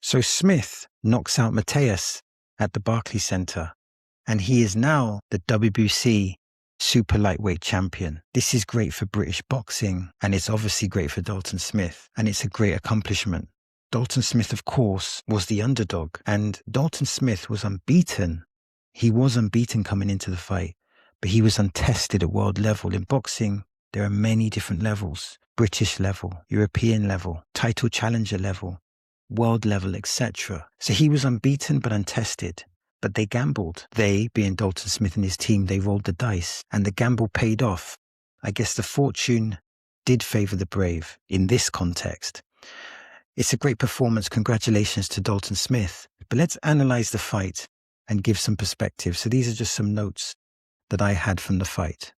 So Smith knocks out Mateus at the Barclays Centre, and he is now the WBC super lightweight champion. This is great for British boxing, and it's obviously great for Dalton Smith, and it's a great accomplishment. Dalton Smith, of course, was the underdog, and Dalton Smith was unbeaten. He was unbeaten coming into the fight, but he was untested at world level. In boxing, there are many different levels: British level, European level, title challenger level, world level, etc. So he was unbeaten but untested. But they gambled. They, being Dalton Smith and his team, they rolled the dice, and the gamble paid off. I guess the fortune did favour the brave in this context. It's a great performance. Congratulations to Dalton Smith. But let's analyse the fight and give some perspective. So these are just some notes that I had from the fight.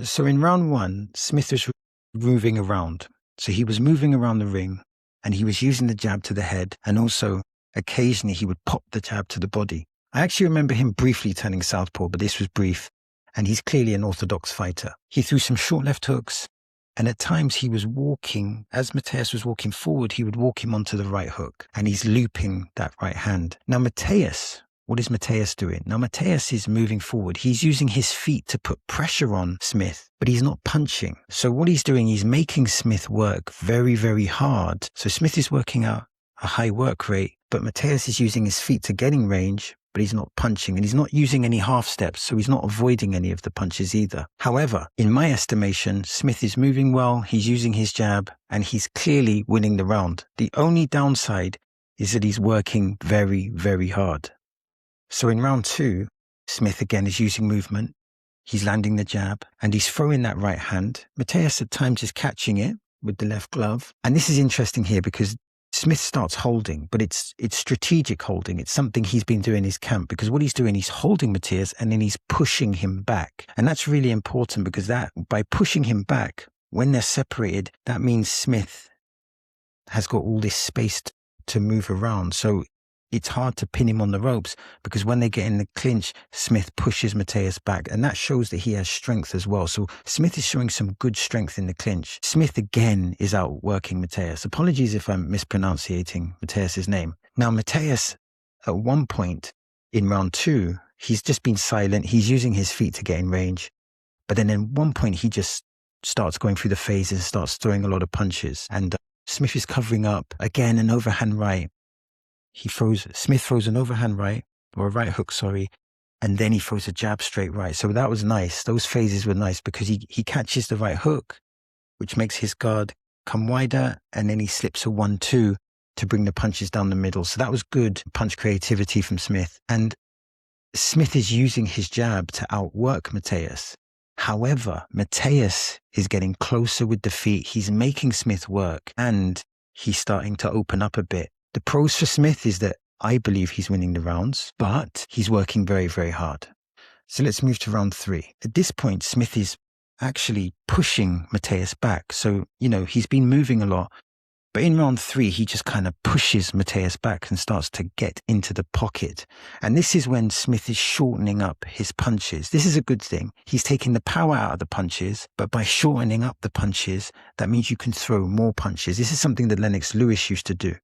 So in round one, Smith was moving around. So he was moving around the ring, and he was using the jab to the head, and also occasionally he would pop the jab to the body. I actually remember him briefly turning southpaw, but this was brief, and he's clearly an orthodox fighter. He threw some short left hooks, and at times he was walking, as Mateus was walking forward, he would walk him onto the right hook, and he's looping that right hand. Now Mateus, what is Mateus doing? Now Mateus is moving forward. He's using his feet to put pressure on Smith, but he's not punching. So what he's doing, he's making Smith work very, very hard. So Smith is working out a high work rate, but Mateus is using his feet to get in range, but he's not punching, and he's not using any half steps, so he's not avoiding any of the punches either. However, in my estimation, Smith is moving well, he's using his jab, and he's clearly winning the round. The only downside is that he's working very, very hard. So in round two, Smith again is using movement, he's landing the jab, and he's throwing that right hand. Mateus at times is catching it with the left glove. And this is interesting here because Smith starts holding, but it's strategic holding. It's something he's been doing in his camp, because what he's doing, he's holding Mateus and then he's pushing him back. And that's really important, because that by pushing him back, when they're separated, that means Smith has got all this space to move around. So it's hard to pin him on the ropes, because when they get in the clinch, Smith pushes Mateus back, and that shows that he has strength as well. So Smith is showing some good strength in the clinch. Smith again is outworking Mateus. Apologies if I'm mispronouncing Mateus's name. Now Mateus, at one point in round two, he's just been silent. He's using his feet to get in range, but then at one point he just starts going through the phases, starts throwing a lot of punches, and Smith is covering up. Again, an overhand right. Smith throws an overhand right, or a right hook, sorry, and then he throws a jab straight right. So that was nice. Those phases were nice, because he catches the right hook, which makes his guard come wider, and then he slips a 1-2 to bring the punches down the middle. So that was good punch creativity from Smith. And Smith is using his jab to outwork Mateus. However, Mateus is getting closer with the feet. He's making Smith work, and he's starting to open up a bit. The pros for Smith is that I believe he's winning the rounds, but he's working very, very hard. So let's move to round three. At this point, Smith is actually pushing Mateus back. So, he's been moving a lot. But in round three, he just kind of pushes Mateus back and starts to get into the pocket. And this is when Smith is shortening up his punches. This is a good thing. He's taking the power out of the punches, but by shortening up the punches, that means you can throw more punches. This is something that Lennox Lewis used to do.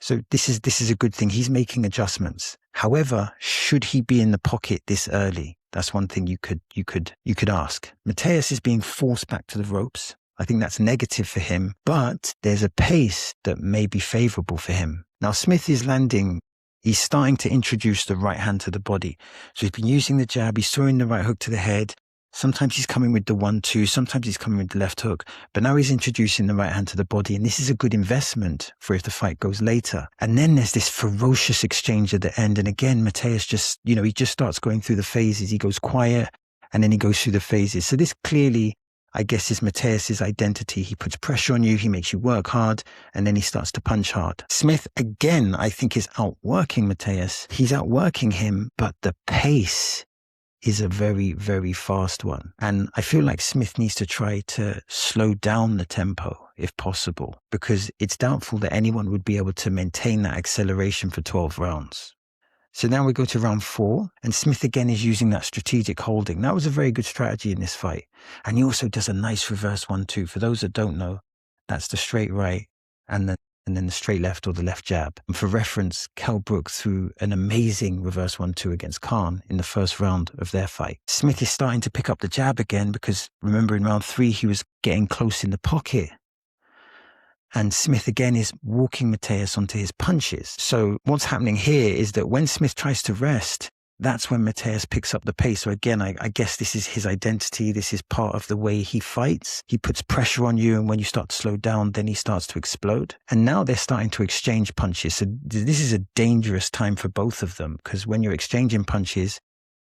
So this is a good thing. He's making adjustments. However, should he be in the pocket this early? That's one thing you could ask. Mateus is being forced back to the ropes. I think that's negative for him, but there's a pace that may be favorable for him. Now Smith is landing. He's starting to introduce the right hand to the body. So he's been using the jab. He's throwing the right hook to the head. Sometimes he's coming with the 1-2, sometimes he's coming with the left hook, but now he's introducing the right hand to the body, and this is a good investment for if the fight goes later. And then there's this ferocious exchange at the end, and again, Mateus just, he just starts going through the phases. He goes quiet, and then he goes through the phases. So this clearly, I guess, is Mateus's identity. He puts pressure on you, he makes you work hard, and then he starts to punch hard. Smith, again, I think is outworking Mateus. He's outworking him, but the pace is a very, very fast one. And I feel like Smith needs to try to slow down the tempo if possible, because it's doubtful that anyone would be able to maintain that acceleration for 12 rounds. So now we go to round 4, and Smith again is using that strategic holding. That was a very good strategy in this fight. And he also does a nice reverse 1-2. For those that don't know, that's the straight right and and then the straight left or the left jab. And for reference, Kell Brook threw an amazing reverse 1-2 against Khan in the first round of their fight. Smith is starting to pick up the jab again because remember in round 3 he was getting close in the pocket. And Smith again is walking Mateus onto his punches. So what's happening here is that when Smith tries to rest, that's when Mateus picks up the pace. So again, I guess this is his identity. This is part of the way he fights. He puts pressure on you, and when you start to slow down, then he starts to explode. And now they're starting to exchange punches. So this is a dangerous time for both of them, because when you're exchanging punches,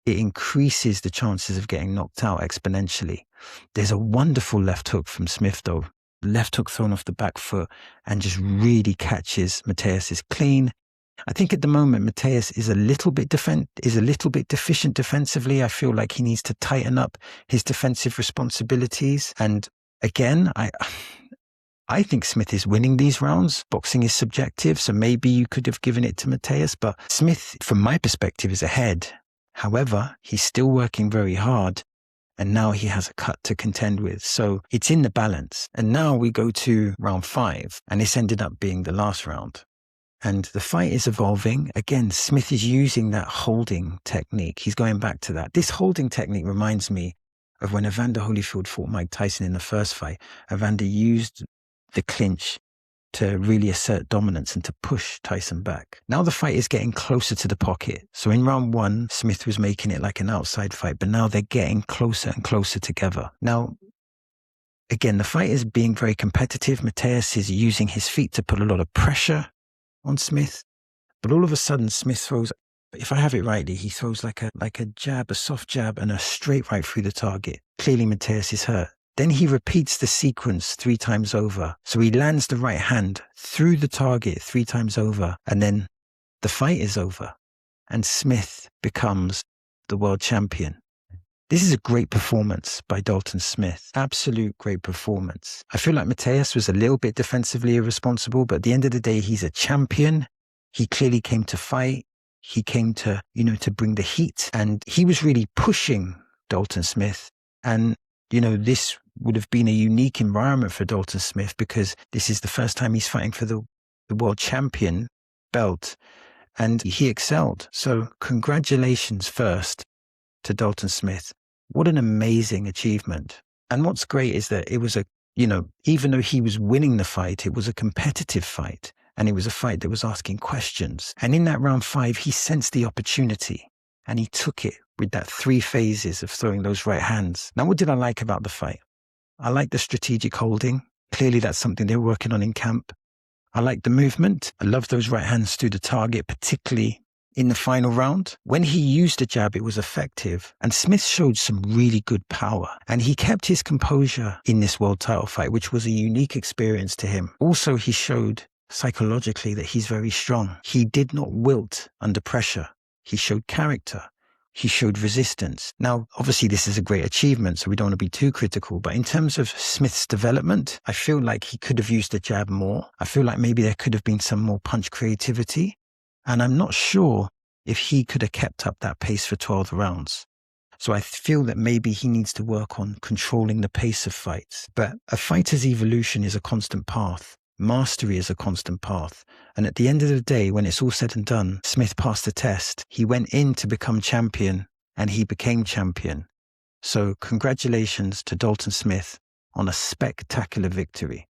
it increases the chances of getting knocked out exponentially. There's a wonderful left hook from Smith, though. Left hook thrown off the back foot and just really catches Mateus's clean. I think at the moment Mateus is a little bit deficient defensively. I feel like he needs to tighten up his defensive responsibilities. And again, I think Smith is winning these rounds. Boxing is subjective, so maybe you could have given it to Mateus, but Smith, from my perspective, is ahead. However, he's still working very hard, and now he has a cut to contend with. So it's in the balance. And now we go to round 5, and this ended up being the last round. And the fight is evolving. Again, Smith is using that holding technique. He's going back to that. This holding technique reminds me of when Evander Holyfield fought Mike Tyson in the first fight. Evander used the clinch to really assert dominance and to push Tyson back. Now the fight is getting closer to the pocket. So in round 1, Smith was making it like an outside fight, but now they're getting closer and closer together. Now, again, the fight is being very competitive. Mateus is using his feet to put a lot of pressure on Smith, but all of a sudden Smith throws, if I have it rightly, he throws like a jab, a soft jab, and a straight right through the target. Clearly Mateus is hurt. Then he repeats the sequence 3 times over. So he lands the right hand through the target 3 times over, and then the fight is over, and Smith becomes the world champion. This is a great performance by Dalton Smith. Absolute great performance. I feel like Mateus was a little bit defensively irresponsible, but at the end of the day, he's a champion. He clearly came to fight. He came to, to bring the heat, and he was really pushing Dalton Smith. And, this would have been a unique environment for Dalton Smith because this is the first time he's fighting for the world champion belt, and he excelled. So congratulations first to Dalton Smith. What an amazing achievement. And what's great is that it was even though he was winning the fight, it was a competitive fight, and it was a fight that was asking questions. And in that round 5, he sensed the opportunity and he took it with that 3 phases of throwing those right hands. Now, what did I like about the fight? I like the strategic holding. Clearly that's something they're working on in camp. I like the movement. I love those right hands through the target, particularly in the final round. When he used the jab, it was effective. And Smith showed some really good power. And he kept his composure in this world title fight, which was a unique experience to him. Also, he showed psychologically that he's very strong. He did not wilt under pressure. He showed character. He showed resistance. Now, obviously, this is a great achievement, so we don't want to be too critical. But in terms of Smith's development, I feel like he could have used the jab more. I feel like maybe there could have been some more punch creativity. And I'm not sure if he could have kept up that pace for 12 rounds. So I feel that maybe he needs to work on controlling the pace of fights. But a fighter's evolution is a constant path. Mastery is a constant path. And at the end of the day, when it's all said and done, Smith passed the test. He went in to become champion, and he became champion. So congratulations to Dalton Smith on a spectacular victory.